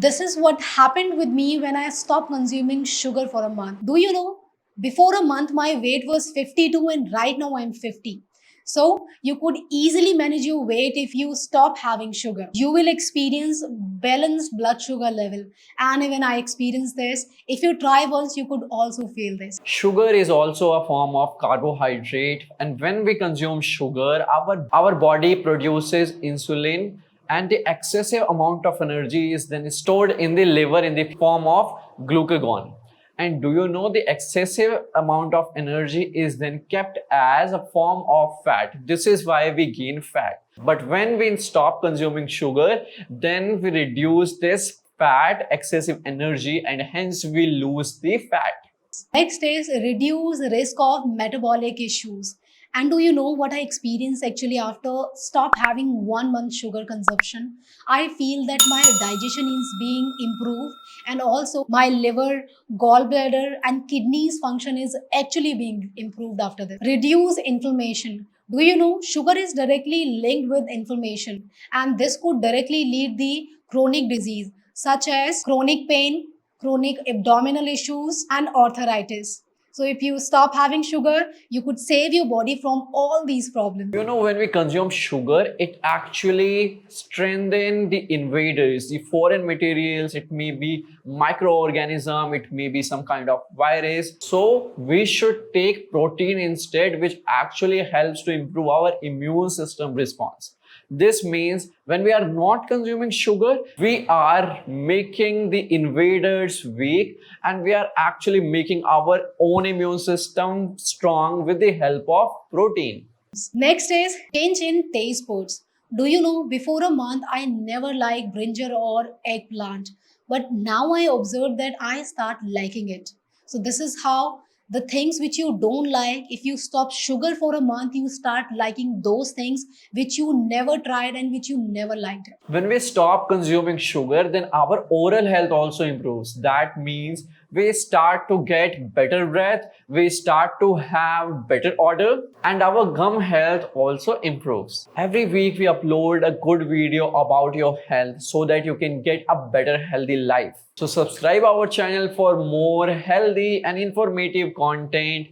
This is what happened with me when I stopped consuming sugar for a month. Do you know? Before a month, my weight was 52 and right now I'm 50. So you could easily manage your weight if you stop having sugar. You will experience balanced blood sugar level. And even I experienced this. If you try once, you could also feel this. Sugar is also a form of carbohydrate, and when we consume sugar, our body produces insulin, and the excessive amount of energy is then stored in the liver in the form of glucagon. And do you know the excessive amount of energy is then kept as a form of fat? This is why we gain fat. But when we stop consuming sugar, then we reduce this fat, excessive energy, and hence we lose the fat. Next is reduce risk of metabolic issues. And do you know what I experienced actually after stop having 1 month sugar consumption? I feel that my digestion is being improved and also my liver, gallbladder and kidneys function is actually being improved after this. Reduce inflammation. Do you know sugar is directly linked with inflammation and this could directly lead the chronic disease such as chronic pain, chronic abdominal issues and arthritis. So if you stop having sugar, you could save your body from all these problems. You know, when we consume sugar, it actually strengthens the invaders, the foreign materials. It may be microorganism, it may be some kind of virus. So we should take protein instead, which actually helps to improve our immune system response. This means when we are not consuming sugar, we are making the invaders weak and we are actually making our own immune system strong with the help of protein. Next is change in taste buds. Do you know, before a month, I never liked brinjal or eggplant, but now I observe that I start liking it. So this is how the things which you don't like, if you stop sugar for a month, you start liking those things which you never tried and which you never liked. When we stop consuming sugar, then our oral health also improves. That means we start to get better breath, we start to have better odor, and our gum health also improves. Every week we upload a good video about your health so that you can get a better healthy life. So subscribe our channel for more healthy and informative content.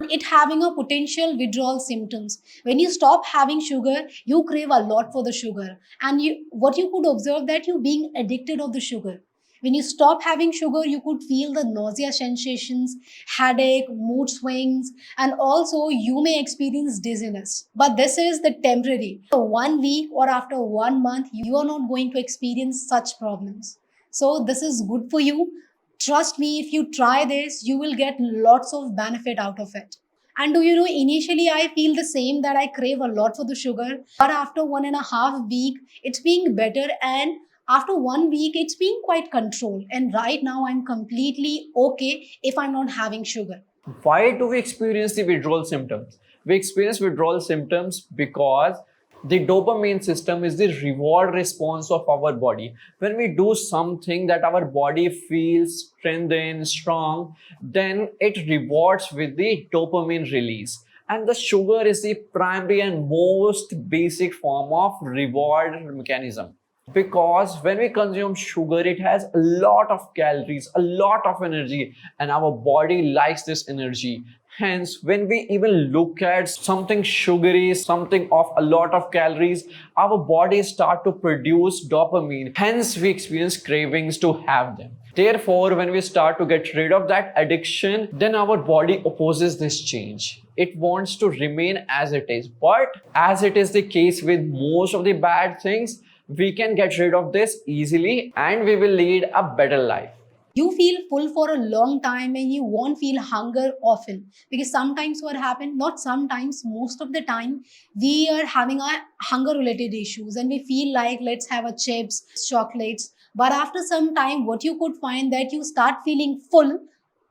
It having a potential withdrawal symptoms. When you stop having sugar, you crave a lot for the sugar, and what you could observe that you being addicted of the sugar. When you stop having sugar, you could feel the nausea sensations, headache, mood swings, and also you may experience dizziness. But this is the temporary. After 1 week or after 1 month, you are not going to experience such problems. So this is good for you. Trust me, if you try this, you will get lots of benefit out of it. And do you know, initially I feel the same that I crave a lot for the sugar, but after 1.5 weeks, it's being better, and after 1 week, it's being quite controlled. And right now, I'm completely okay if I'm not having sugar. Why do we experience the withdrawal symptoms? We experience withdrawal symptoms because the dopamine system is the reward response of our body. When we do something that our body feels strengthened, strong, then it rewards with the dopamine release. And the sugar is the primary and most basic form of reward mechanism. Because when we consume sugar, it has a lot of calories, a lot of energy, and our body likes this energy. Hence, when we even look at something sugary, something of a lot of calories, our bodies start to produce dopamine. Hence, we experience cravings to have them. Therefore, when we start to get rid of that addiction, then our body opposes this change. It wants to remain as it is. But as it is the case with most of the bad things, we can get rid of this easily and we will lead a better life. You feel full for a long time and you won't feel hunger often, because sometimes what happens, not sometimes, most of the time, we are having a hunger related issues and we feel like let's have a chips, chocolates. But after some time, what you could find that you start feeling full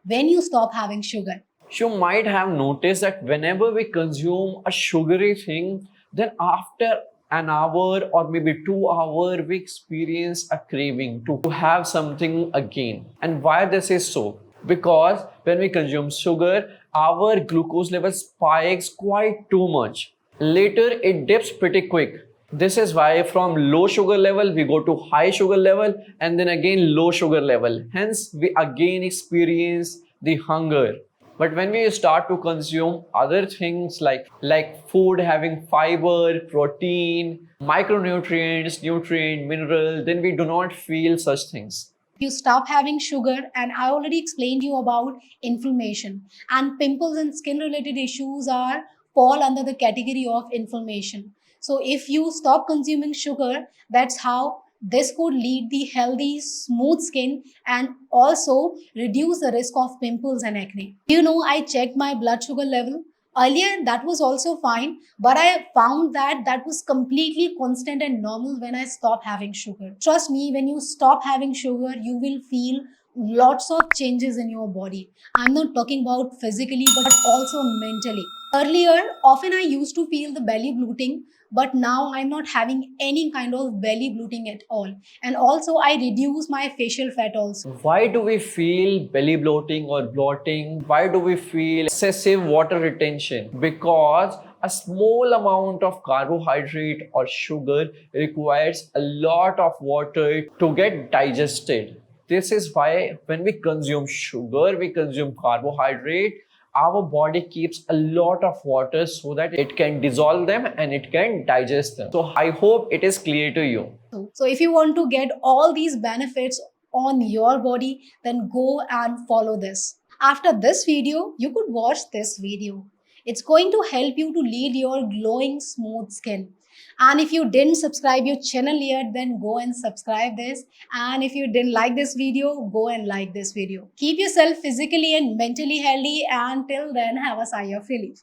when you stop having sugar. You might have noticed that whenever we consume a sugary thing, then after an hour or maybe 2 hours, we experience a craving to have something again. And why this is so? Because when we consume sugar, our glucose level spikes quite too much. Later, it dips pretty quick. This is why from low sugar level we go to high sugar level and then again low sugar level. Hence we again experience the hunger. But when we start to consume other things like food having fiber, protein, micronutrients, nutrient, mineral, then we do not feel such things. You stop having sugar, and I already explained you about inflammation, and pimples and skin related issues are fall under the category of inflammation. So if you stop consuming sugar, that's how this could lead the healthy smooth skin and also reduce the risk of pimples and acne. You know, I checked my blood sugar level earlier, that was also fine, but I found that that was completely constant and normal when I stopped having sugar. Trust me, when you stop having sugar, you will feel lots of changes in your body. I'm not talking about physically, but also mentally. Earlier, often I used to feel the belly bloating, but now I'm not having any kind of belly bloating at all. And also, I reduce my facial fat also. Why do we feel belly bloating or bloating? Why do we feel excessive water retention? Because a small amount of carbohydrate or sugar requires a lot of water to get digested. This is why when we consume sugar, we consume carbohydrate, our body keeps a lot of water so that it can dissolve them and it can digest them. So I hope it is clear to you. So if you want to get all these benefits on your body, then go and follow this. After this video, you could watch this video. It's going to help you to lead your glowing smooth skin. And if you didn't subscribe your channel yet, then go and subscribe this. And if you didn't like this video, go and like this video. Keep yourself physically and mentally healthy, and till then, have a sigh of relief.